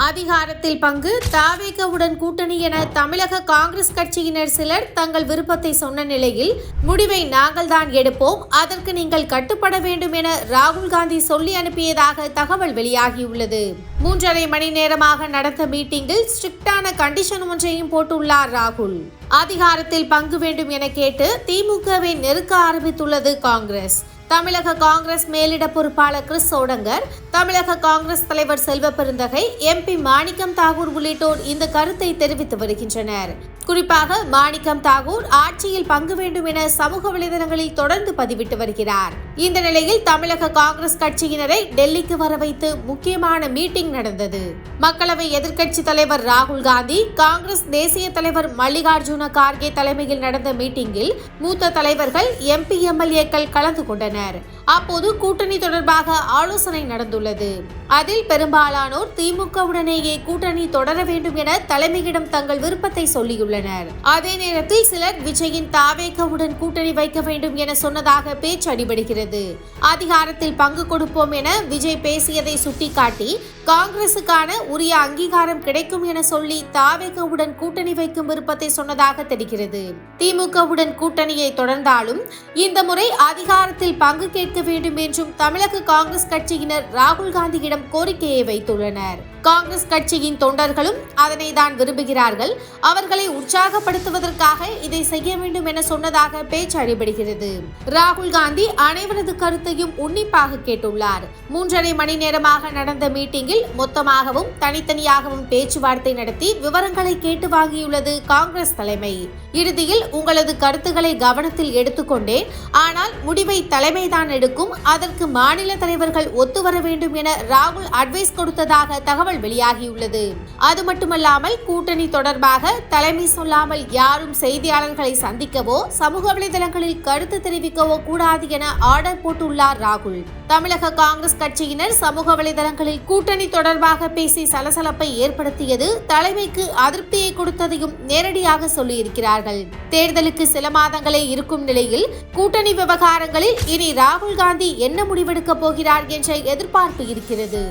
அதிகாரத்தில் பங்கு, தவேகவுடன் கூட்டணி என தமிழக காங்கிரஸ் கட்சியினர் சிலர் தங்கள் விருப்பத்தை சொன்ன நிலையில் முடிவை நாங்கள் தான் எடுப்போம், அதற்கு நீங்கள் கட்டுப்பட வேண்டும் என ராகுல் காந்தி சொல்லி அனுப்பியதாக தகவல் வெளியாகியுள்ளது. 3.5 மணி நேரமாக நடந்த மீட்டிங்கில் ஸ்ட்ரிக்டான கண்டிஷன் ஒன்றையும் போட்டுள்ளார் ராகுல். அதிகாரத்தில் பங்கு வேண்டும் என கேட்டு திமுகவை நெருக்க ஆரம்பித்துள்ளது காங்கிரஸ். தமிழக காங்கிரஸ் மேலிட பொறுப்பாளர் கிறிஸ் சோடங்கர், தமிழக காங்கிரஸ் தலைவர் செல்வ பெருந்தகை, MP மாணிக்கம் தாகூர் உள்ளிட்டோர் இந்த கருத்தை தெரிவித்து வருகின்றனர். குறிப்பாக மாணிக்கம் தாகூர் ஆட்சியில் பங்கு வேண்டும் என சமூக வலைதளங்களில் தொடர்ந்து பதிவிட்டு வருகிறார். இந்த நிலையில் தமிழக காங்கிரஸ் கட்சியினரை டெல்லிக்கு வர வைத்து முக்கியமான மீட்டிங் நடந்தது. மக்களவை எதிர்க்கட்சி தலைவர் ராகுல் காந்தி, காங்கிரஸ் தேசிய தலைவர் மல்லிகார்ஜுன கார்கே தலைமையில் நடந்த மீட்டிங்கில் மூத்த தலைவர்கள், MP, MLA-க்கள் கலந்து கொண்டனர். அப்போது கூட்டணி தொடர்பாக ஆலோசனை நடந்துள்ளது. அதில் பெரும்பாலானோர் திமுகவுடனேயே கூட்டணி தொடர வேண்டும் என தலைமையிடம் தங்கள் விருப்பத்தை சொல்லியுள்ளனர். அதே நேரத்தில் சிலர் விஜயின் தவேகவுடன் கூட்டணி வைக்க வேண்டும் என சொன்னதாக பேச்சு அடிபடுகிறது. அதிகாரத்தில் பங்கு கொடுப்போம் என விஜய் பேசியதை சுட்டிக்காட்டி காங்கிரசுக்கான உரிய அங்கீகாரம் கிடைக்கும் என சொல்லி தவேகவுடன் கூட்டணி வைக்கும் விருப்பத்தை சொன்னதாக தெரிகிறது. திமுகவுடன் கூட்டணியை தொடர்ந்தாலும் இந்த முறை அதிகாரத்தில் பங்கு கேட்க வேண்டும் என்றும் தமிழக காங்கிரஸ் கட்சியினர் ராகுல் காந்தியிடம் கோரிக்கையை வைத்துள்ளனர். காங்கிரஸ் கட்சியின் தொண்டர்களும் அதனை தான் விரும்புகிறார்கள். அவர்களை உற்சாகப்படுத்துவதற்காக இதை செய்ய வேண்டும் என சொன்னதாக பேச்சு அடிபடுகிறது. ராகுல் காந்தி அனைவரது கருத்தையும் உன்னிப்பாக கேட்டுள்ளார். 3.5 மணி நேரமாக நடந்த மீட்டிங்கில் மொத்தமாகவும் தனித்தனியாகவும் பேச்சுவார்த்தை நடத்தி விவரங்களை கேட்டு வாங்கியுள்ளது காங்கிரஸ் தலைமை. இறுதியில் உங்களது கருத்துக்களை கவனத்தில் எடுத்துக்கொண்டேன், ஆனால் முடிவை தலைமைதான் எடுக்கும், அதற்கு மாநில தலைவர்கள் ஒத்துவர வேண்டும் என ராகுல் அட்வைஸ் கொடுத்ததாக தகவல் வெளியாகியுள்ளது. அது மட்டுமல்லாமல் கூட்டணி தொடர்பாக தலைமை சொல்லாமல் யாரும் செய்தியாளர்களை சந்திக்கவோ சமூக வலைதளங்களில் கருத்து தெரிவிக்கவோ கூடாது என ஆர்டர் போட்டுள்ளார் ராகுல். தமிழக காங்கிரஸ் கட்சியினர் சமூக வலைதளங்களில் கூட்டணி தொடர்பாக பேசி சலசலப்பை ஏற்படுத்தியது தலைமைக்கு அதிருப்தியை கொடுத்ததையும் நேரடியாக சொல்லியிருக்கிறார்கள். தேர்தலுக்கு சில மாதங்களே இருக்கும் நிலையில் கூட்டணி விவகாரங்களில் இனி ராகுல் காந்தி என்ன முடிவெடுக்க போகிறார் என்ற எதிர்பார்ப்பு இருக்கிறது.